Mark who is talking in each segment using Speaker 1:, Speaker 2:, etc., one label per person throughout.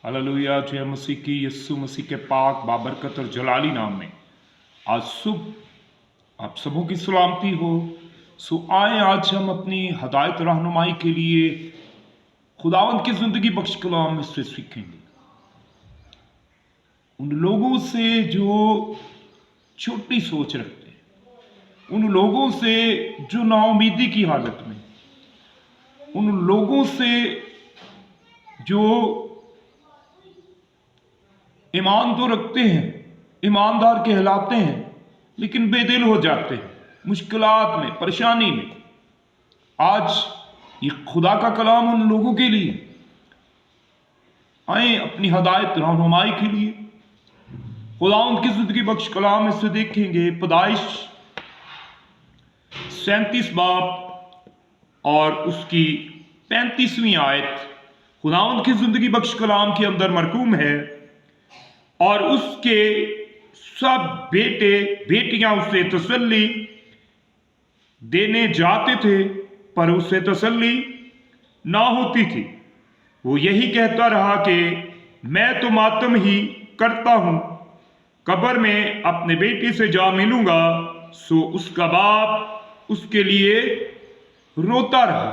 Speaker 1: Hallelujah. जय मसीह की, यीशु मसीह के पाक बाबरकत और जलाली नाम में आज सुबह आप सबों की सलामती हो। आए आज हम अपनी हदायत रहनुमाई के लिए खुदावंद की जिंदगी बख्श कलाम में से सीखेंगे। उन लोगों से जो छोटी सोच रखते हैं, उन लोगों से जो नाउमीदी की हालत में, उन लोगों से जो ईमान तो रखते हैं, ईमानदार कहलाते हैं, लेकिन बेदिल हो जाते हैं मुश्किलात में, परेशानी में। आज ये खुदा का कलाम उन लोगों के लिए। आए अपनी हदायत रहनुमाई के लिए खुदा उनकी जिंदगी बख्श कलाम में से देखेंगे। पैदाइश 37 बाब और उसकी 35वीं आयत खुदावंद की जिंदगी बख्श कलाम के अंदर मरकूम है। और उसके सब बेटे बेटियां उसे तसल्ली देने जाते थे, पर उसे तसल्ली ना होती थी। वो यही कहता रहा कि मैं तो मातम ही करता हूं, कब्र में अपने बेटे से जा मिलूंगा। सो उसका बाप उसके लिए रोता रहा।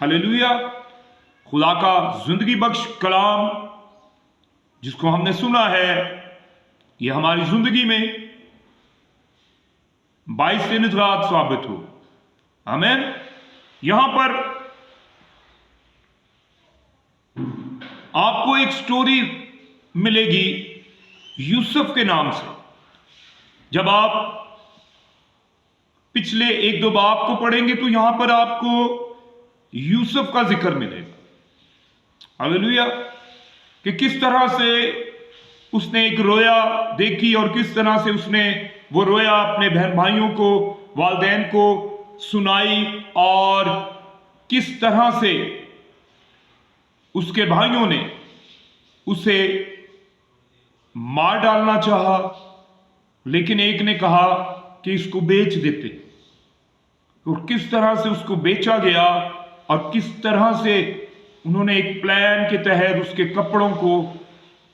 Speaker 1: हालेलुया। खुदा का जिंदगी बख्श कलाम जिसको हमने सुना है, ये हमारी जिंदगी में बाइस से निजात साबित हो। आमीन। यहां पर आपको एक स्टोरी मिलेगी यूसुफ के नाम से। जब आप पिछले 1-2 बाब को पढ़ेंगे तो यहां पर आपको यूसुफ का जिक्र मिलेगा। हालेलुया। कि किस तरह से उसने एक रोया देखी और किस तरह से उसने वो रोया अपने बहन भाइयों को, वालिदैन को सुनाई, और किस तरह से उसके भाइयों ने उसे मार डालना चाहा, लेकिन एक ने कहा कि इसको बेच देते। और किस तरह से उसको बेचा गया और किस तरह से उन्होंने एक प्लान के तहत उसके कपड़ों को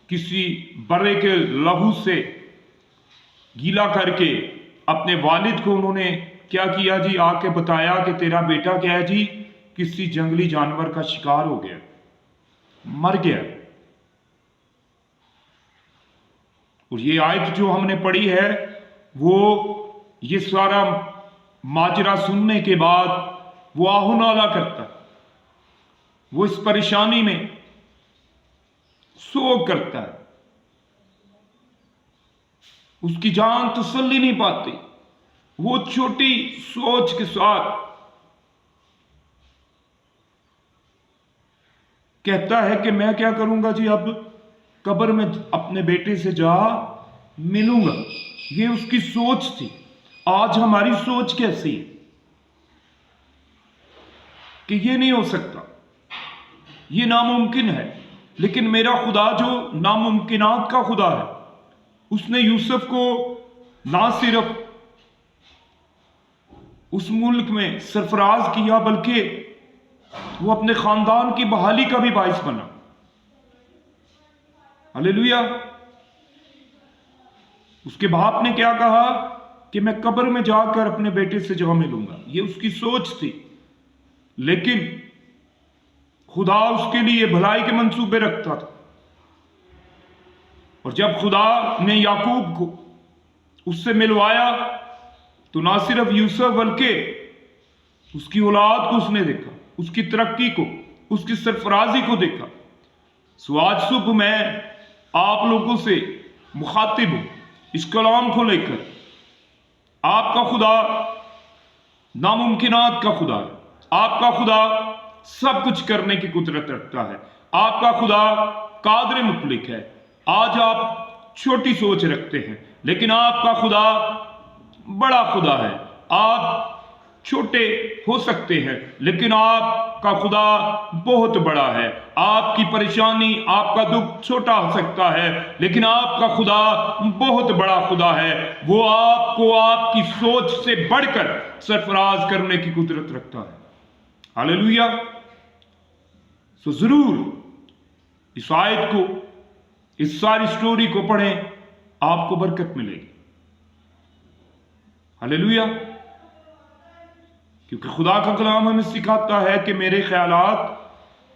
Speaker 1: किसी बर्रे के लहू से गीला करके अपने वालिद को उन्होंने क्या किया जी, आके बताया कि तेरा बेटा क्या है जी, किसी जंगली जानवर का शिकार हो गया, मर गया। और ये आयत जो हमने पढ़ी है वो ये सारा माजरा सुनने के बाद वो आहो नाला करता, वो इस परेशानी में सोग करता है, उसकी जान तसल्ली नहीं पाती। वो छोटी सोच के साथ कहता है कि मैं क्या करूंगा जी, अब कब्र में अपने बेटे से जा मिलूंगा। ये उसकी सोच थी। आज हमारी सोच कैसी है कि ये नहीं हो सकता, ये नामुमकिन है। लेकिन मेरा खुदा जो नामुमकिनात का खुदा है, उसने यूसुफ को ना सिर्फ उस मुल्क में सरफराज किया, बल्कि वो अपने खानदान की बहाली का भी बाइस बना। हालेलुया। उसके बाप ने क्या कहा कि मैं कब्र में जाकर अपने बेटे से जा मिलूंगा। ये उसकी सोच थी, लेकिन खुदा उसके लिए भलाई के मंसूबे रखता था। और जब खुदा ने याकूब को उससे मिलवाया तो ना सिर्फ यूसुफ बल्कि उसकी औलाद को उसने देखा, उसकी तरक्की को, उसकी सरफराजी को देखा। सो आज सुबह मैं आप लोगों से मुखातिब हूं इस कलाम को लेकर। आपका खुदा नामुमकिनात का खुदा है। आपका खुदा सब कुछ करने की कुदरत रखता है। आपका खुदा कादिर मुतलिक है। आज आप छोटी सोच रखते हैं, लेकिन आपका खुदा बड़ा खुदा है। आप छोटे हो सकते हैं, लेकिन आपका खुदा बहुत बड़ा है। आपकी परेशानी, आपका दुख छोटा हो सकता है, लेकिन आपका खुदा बहुत बड़ा खुदा है। वो आपको आपकी सोच से बढ़कर सरफराज करने की कुदरत रखता है। हालेलुया। सो जरूर इस आयत को, इस सारी स्टोरी को पढ़ें, आपको बरकत मिलेगी। हालेलुया। क्योंकि खुदा का कलाम हमें सिखाता है कि मेरे ख्यालात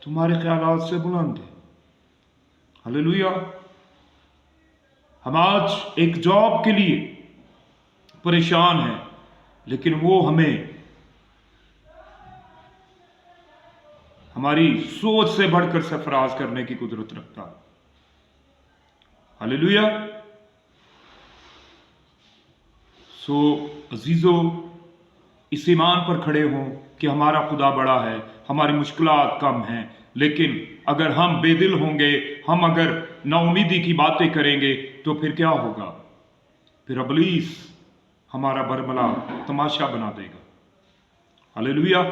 Speaker 1: तुम्हारे ख्यालात से बुलंद है। हालेलुया। हम आज एक जॉब के लिए परेशान हैं, लेकिन वो हमें हमारी सोच से बढ़कर सरफराज करने की कुदरत रखता है। हालेलुया। सो अजीजों, इस ईमान पर खड़े हों कि हमारा खुदा बड़ा है, हमारी मुश्किलात कम हैं, लेकिन अगर हम बेदिल होंगे, हम अगर नाउमीदी की बातें करेंगे, तो फिर क्या होगा? फिर इब्लीस हमारा बरमला तमाशा बना देगा। हालेलुया।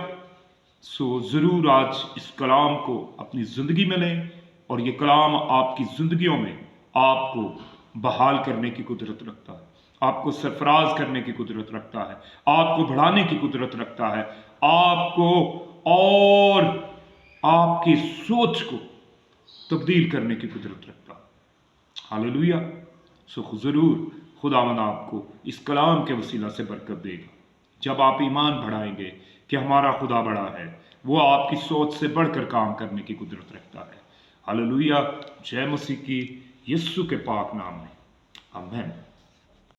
Speaker 1: सो ज़रूर आज इस कलाम को अपनी ज़िंदगी में लें, और ये कलाम आपकी ज़िंदगियों में आपको बहाल करने की कुदरत रखता है, आपको सरफराज करने की कुदरत रखता है, आपको बढ़ाने की कुदरत रखता है, आपको और आपकी सोच को तब्दील करने की कुदरत रखता है। हालेलुया। सो ज़रूर खुदावंद आपको इस कलाम के वसीला से बरकत देगा। जब आप ईमान बढ़ाएंगे कि हमारा खुदा बड़ा है, वो आपकी सोच से बढ़कर काम करने की कुदरत रखता है। हालेलुया। जय मसीह की यीशु के पाक नाम में, आमीन।